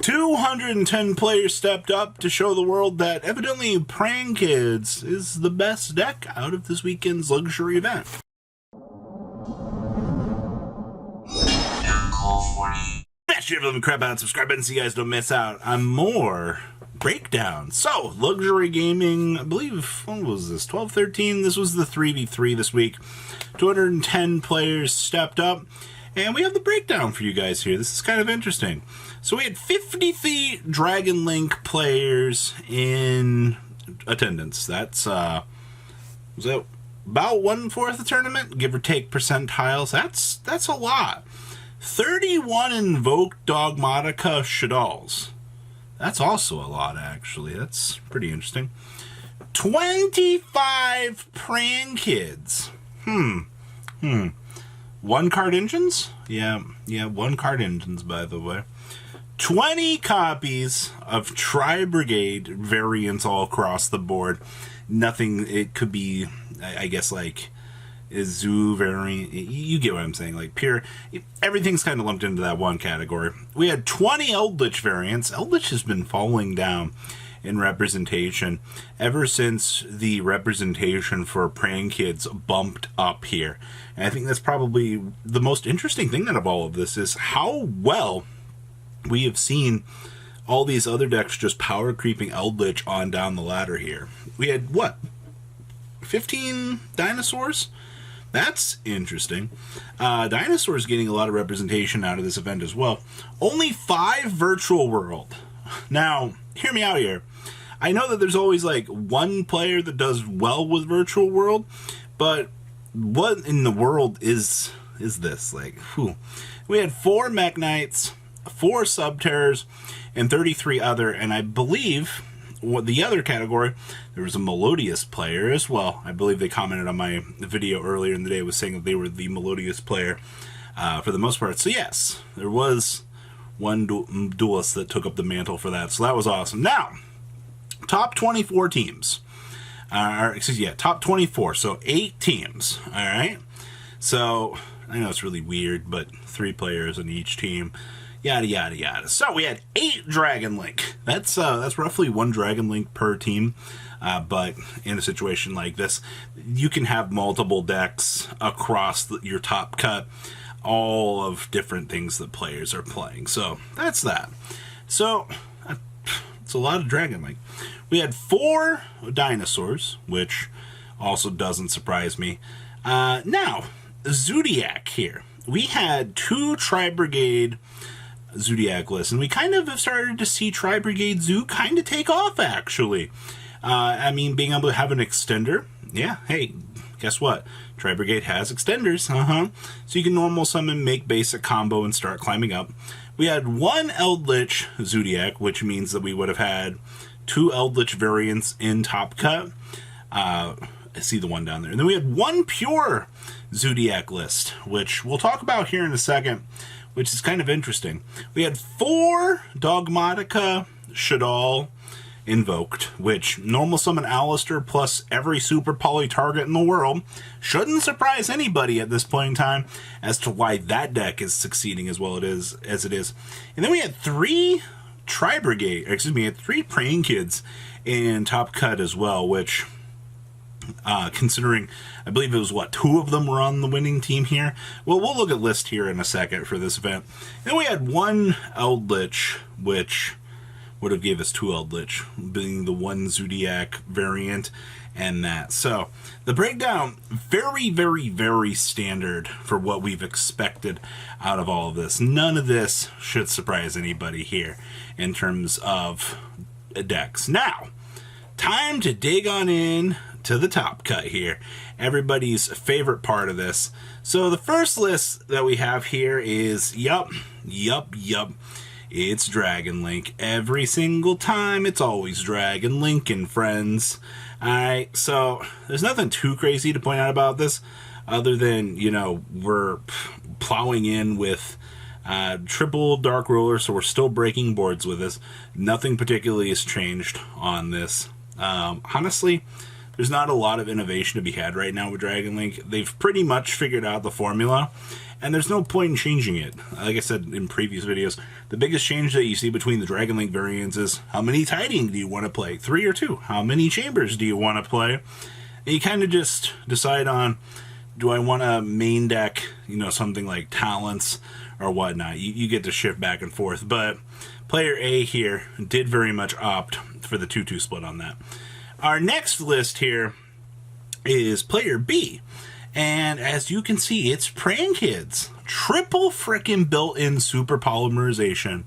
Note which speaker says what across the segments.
Speaker 1: 210 players stepped up to show the world that evidently Praying Kids is the best deck out of this weekend's luxury event. Smash the crap out, subscribe button so you guys don't miss out on more breakdowns. So, luxury gaming, I believe, when was this? 12-13? This was the 3v3 this week. 210 players stepped up. And we have the breakdown for you guys here. This is kind of interesting. So we had 53 Dragon Link players in attendance. That's, was that about 1/4 the tournament? Give or take percentiles. That's a lot. 31 Invoked Dogmatika Shaddolls. That's also a lot, actually. That's pretty interesting. 25 Praying Kids. One card engines? Yeah, one card engines, by the way. 20 copies of Tri-Brigade variants all across the board. Nothing, it could be, I guess, like, a Zoo variant. You get what I'm saying. Like, pure, everything's kind of lumped into that one category. We had 20 Eldritch variants. Eldritch has been falling down in representation ever since the representation for Praying Kids bumped up here. And I think that's probably the most interesting thing out of all of this is how well we have seen all these other decks just power creeping Eldritch on down the ladder here. We had, what, 15 dinosaurs? That's interesting. Dinosaurs getting a lot of representation out of this event as well. Only 5 Virtual World. Now, hear me out here. I know that there's always like one player that does well with Virtual World, but what in the world is this? Like, whew. We had 4 Mech Knights, 4 Subterrors, and 33 other, and I believe what the other category, there was a Melodious player as well. I believe they commented on my video earlier in the day was saying that they were the Melodious player for the most part. So yes, there was one duelist that took up the mantle for that, so that was awesome. Now, top 24 teams. Top 24, so 8 teams, alright? So, I know it's really weird, but 3 players on each team, yada yada yada. So, we had 8 Dragon Link. That's roughly 1 Dragon Link per team, but in a situation like this, you can have multiple decks across your top cut, all of different things that players are playing. So, that's that. So, it's a lot of Dragon Link. We had 4 dinosaurs, which also doesn't surprise me. Now, Zoodiac here. We had 2 Tri-Brigade Zoodiac lists, and we kind of have started to see Tri-Brigade Zoo kind of take off, actually. I mean, being able to have an extender. Yeah, hey, guess what? Tri-Brigade has extenders, So you can normal summon, make basic combo, and start climbing up. We had 1 Eldritch Zoodiac, which means that we would have had 2 Eldritch variants in top cut. I see the one down there. And then we had 1 pure Zoodiac list, which we'll talk about here in a second, which is kind of interesting. We had 4 Dogmatika Shaddol invoked, which normal summon Alistair plus every super poly target in the world. Shouldn't surprise anybody at this point in time as to why that deck is succeeding as well as it is. And then we had 3 had 3 Praying Kids in top cut as well, which, considering, I believe it was, 2 of them were on the winning team here. Well, we'll look at list here in a second for this event. Then we had 1 Eldritch, which would have gave us 2 Eldritch, being the 1 Zoodiac variant and that. So, the breakdown, very, very, very standard for what we've expected out of all of this. None of this should surprise anybody here in terms of decks. Now, time to dig on in to the top cut here. Everybody's favorite part of this. So, the first list that we have here is, yup. It's Dragon Link. Every single time, it's always Dragon Linkin', friends. Alright, so there's nothing too crazy to point out about this, other than, you know, we're plowing in with triple Dark Ruler, so we're still breaking boards with this. Nothing particularly has changed on this. Honestly, there's not a lot of innovation to be had right now with Dragon Link. They've pretty much figured out the formula, and there's no point in changing it. Like I said in previous videos, the biggest change that you see between the Dragon Link variants is how many Tiding do you want to play? 3 or 2? How many Chambers do you want to play? And you kind of just decide on, do I want to main deck, you know, something like Talents or whatnot? You get to shift back and forth, but player A here did very much opt for the 2-2 split on that. Our next list here is player B. And as you can see, it's Pran Kids. Triple frickin' built-in super polymerization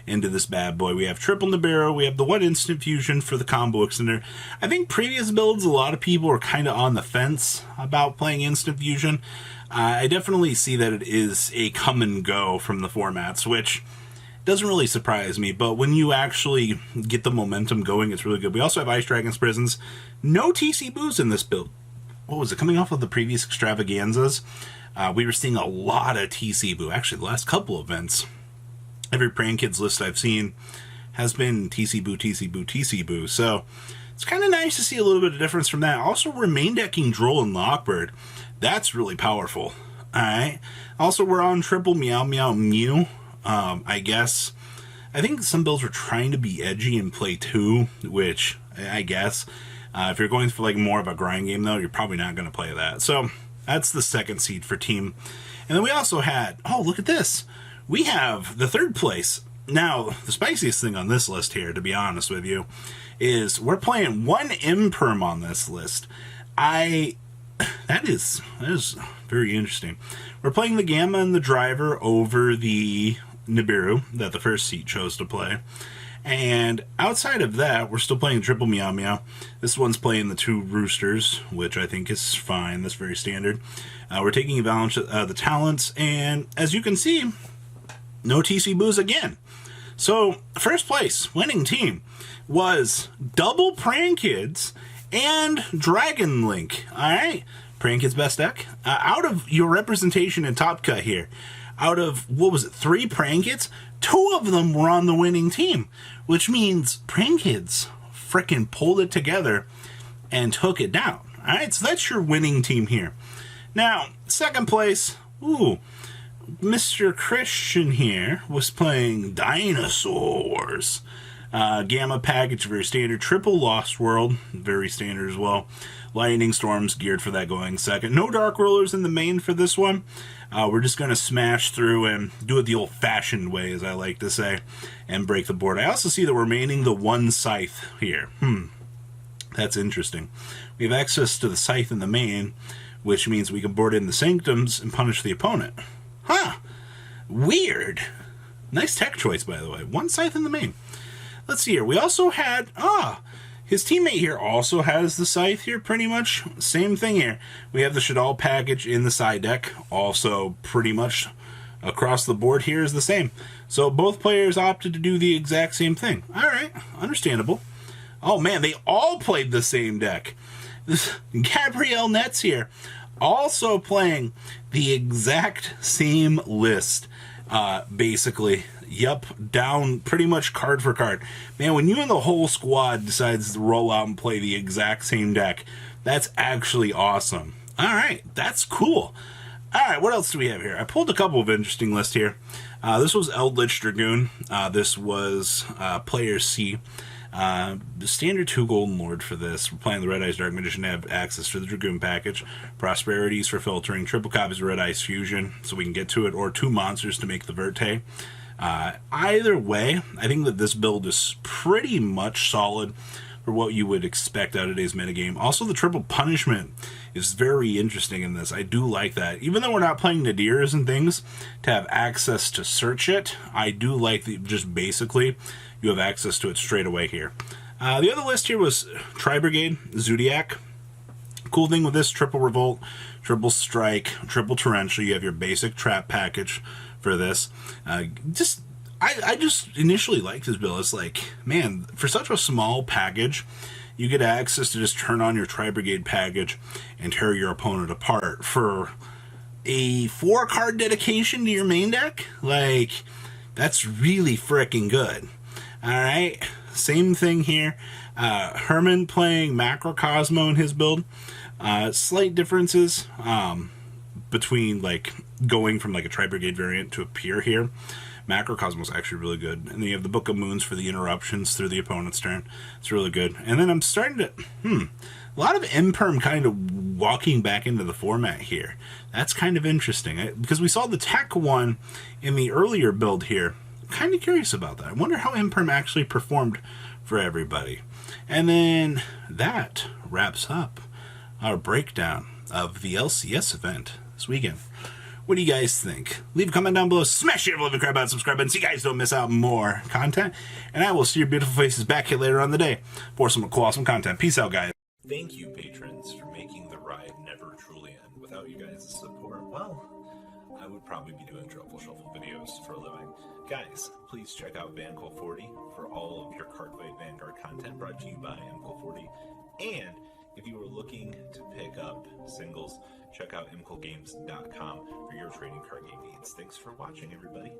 Speaker 1: into this bad boy. We have triple Nibiru. We have the 1 instant fusion for the combo extender. I think previous builds, a lot of people are kind of on the fence about playing instant fusion. I definitely see that it is a come and go from the formats, which doesn't really surprise me. But when you actually get the momentum going, it's really good. We also have Ice Dragon's Prisons. No TC Boos in this build. What was it, coming off of the previous extravaganzas, we were seeing a lot of TC Boo. Actually, the last couple events, every Pran Kids list I've seen has been TC Boo, TC Boo, TC Boo. So it's kind of nice to see a little bit of difference from that. Also, we're main decking Droll and Lockbird. That's really powerful. Alright. Also, we're on triple Meow Meow Mew. I guess. I think some builds were trying to be edgy and play 2, which I guess. If you're going for like more of a grind game, though, you're probably not going to play that. So that's the second seed for team. And then we also had, oh, look at this. We have the 3rd place. Now, the spiciest thing on this list here, to be honest with you, is we're playing 1 Imperm on this list. That is very interesting. We're playing the Gamma and the Driver over the Nibiru that the first seed chose to play. And outside of that, we're still playing triple Meow Meow. This one's playing the 2 Roosters, which I think is fine. That's very standard. We're taking advantage of the Talents, and as you can see, no TC Boos again. So, first place, winning team, was double Pran Kids and Dragon Link. Alright, Pran Kids best deck. Out of your representation in Top Cut here, out of, what was it, 3 Pran Kids? 2 of them were on the winning team, which means Pran Kids frickin' pulled it together and took it down. Alright, so that's your winning team here. Now, second place, Mr. Christian here was playing Dinosaurs. Gamma package, very standard. Triple Lost World, very standard as well. Lightning Storms, geared for that going second. No Dark Rollers in the main for this one. We're just going to smash through and do it the old-fashioned way, as I like to say, and break the board. I also see that we're maining the 1 Scythe here. That's interesting. We have access to the Scythe in the main, which means we can board in the Sanctums and punish the opponent. Weird. Nice tech choice, by the way. 1 Scythe in the main. Let's see here. We also had... his teammate here also has the Scythe here, pretty much. Same thing here. We have the Shaddoll package in the side deck. Also, pretty much across the board here is the same. So both players opted to do the exact same thing. Alright, understandable. Oh man, they all played the same deck. Gabrielle Nets here, also playing the exact same list. Basically. Yep, down pretty much card for card. Man, when you and the whole squad decides to roll out and play the exact same deck, that's actually awesome. Alright, that's cool. Alright, what else do we have here? I pulled a couple of interesting lists here. This was Eldritch Dragoon. This was Player C. The standard 2 Golden Lord for this. We're playing the Red Eyes Dark Magician to have access to the Dragoon package. Prosperities for filtering. Triple copies of Red Eyes Fusion so we can get to it. Or 2 monsters to make the Verte. Either way, I think that this build is pretty much solid for what you would expect out of today's metagame. Also, the triple punishment is very interesting in this. I do like that. Even though we're not playing Nadirs and things, to have access to search it, I do like that just basically you have access to it straight away here. The other list here was Tri-Brigade, Zodiac. Cool thing with this, triple Revolt, triple Strike, triple Torrential. You have your basic trap package for this. I just initially liked this build. It's like, man, for such a small package, you get access to just turn on your Tri-Brigade package and tear your opponent apart for a 4-card dedication to your main deck. Like, that's really freaking good. Alright, same thing here. Herman playing Macrocosmo in his build. Slight differences between, like, going from like a Tri-Brigade variant to appear here. Macrocosmos is actually really good. And then you have the Book of Moons for the interruptions through the opponent's turn. It's really good. And then I'm starting to... a lot of Imperm kind of walking back into the format here. That's kind of interesting. Because we saw the tech one in the earlier build here. I'm kind of curious about that. I wonder how Imperm actually performed for everybody. And then that wraps up our breakdown of the LCS event this weekend. What do you guys think? Leave a comment down below. Smash your love and crab out, subscribe button so you guys don't miss out more content. And I will see your beautiful faces back here later on the day for some cool, awesome content. Peace out, guys. Thank you, patrons, for making the ride never truly end. Without you guys' support, well, I would probably be doing Truffle Shuffle videos for a living. Guys, please check out VanCool40 for all of your Cardfight Vanguard content brought to you by MCool40. And if you are looking to pick up singles, check out mcoolgames.com for your trading card game needs. Thanks for watching, everybody.